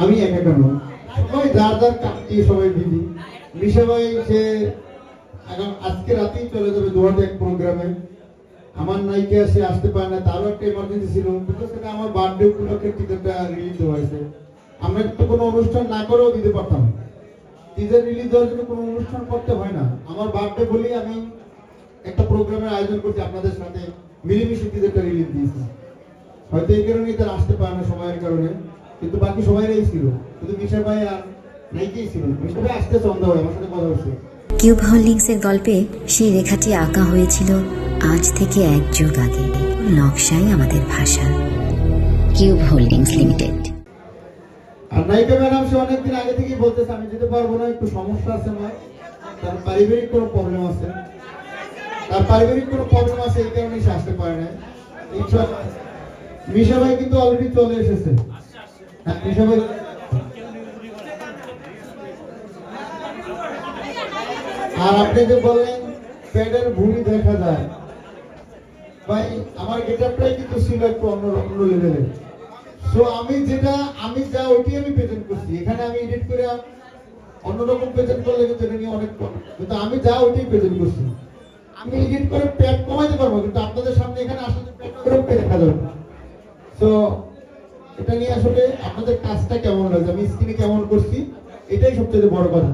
আমি একা কেন, সবাই যার যার কাজ দিয়ে সবাই বিজি। মিশা ভাই সে আজকে রাতেই চলে যাবে দোয়াতে এক প্রোগ্রামে। আমার নায়িকা সে আসতে পারে না, তারও একটা এমার্জেন্সি ছিল, কিন্তু সেটা আমার বার্থডে উপলক্ষে টিকিটটা রিলিজ হয়েছে। আমরা তো কোনো অনুষ্ঠান না করেও দিতে পারতাম, টিজার রিলিজ দেওয়ার জন্য কোনো অনুষ্ঠান করতে হয় না। আমার বার্থডে বলেই আমি একটা প্রোগ্রামের আয়োজন করছি, আপনাদের সাথে মিলেমিশে টিজারটা রিলিজ দিয়েছি। হয়তো এই কারণেই তারা আসতে পারে না সময়ের কারণে, কিন্তু বাকি সবাইরাই ছিল, শুধু মিশা ভাই আর নাইকেই ছিল। মিশা ভাই আসতে সন্ধ্যা হয়, আমার সাথে কথা হচ্ছে। কিউব হোল্ডিংসের গল্পে সেই রেখাটি আঁকা হয়েছিল আজ থেকে 1 যুগ আগে। নকশাই আমাদের ভাষা। Cube holdings limited. আর নায়িকা ম্যাডাম সে অনেকদিন আগে থেকেই বলতেছে আমি যেতে পারবো না, একটু সমস্যা আছে আমার, তার পারিবারিক কোনো প্রবলেম আছে, এই কারণে সে আসতে পারে না। মিশা ভাই কিন্তু অলরেডি চলে এসেছে। হ্যাঁ, মিশা ভাই আর আপনি যে বললেন পেটের ভুঁড়ি দেখা যায়, ভাই আমার গেটআপটাই কিন্তু ছিল একটু অন্য লেভেলের। সো আমি যা ওইটাই আমি প্রেজেন্ট করছি, এখানে আমি এডিট করে অন্যরকম প্রেজেন্ট করলে কিন্তু এটা নিয়ে অনেক কম, কিন্তু আমি যা ওইটাই প্রেজেন্ট করছি। আমি এডিট করে পেট কমাইতে পারবো, কিন্তু আপনাদের সামনে এখানে আসলে পেট দেখা যাবে। সো এটা নিয়ে আসলে আপনাদের কাজটা কেমন লাগছে, আমি স্ক্রিনে কেমন করছি, এটাই সবচেয়ে বড় কথা।